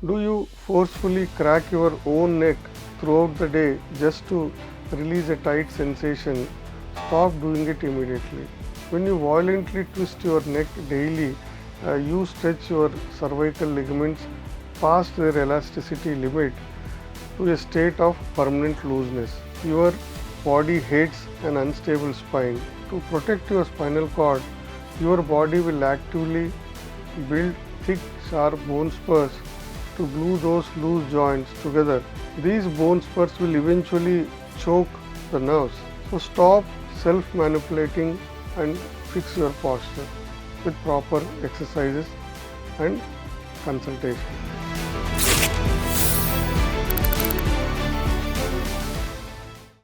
Do you forcefully crack your own neck throughout the day just to release a tight sensation? Stop doing it immediately. When you violently twist your neck daily, you stretch your cervical ligaments past their elasticity limit to a state of permanent looseness. Your body hates an unstable spine. To protect your spinal cord, your body will actively build thick, sharp bone spurs to glue those loose joints together. These bone spurs will eventually choke the nerves. So stop self-manipulating and fix your posture with proper exercises and consultation.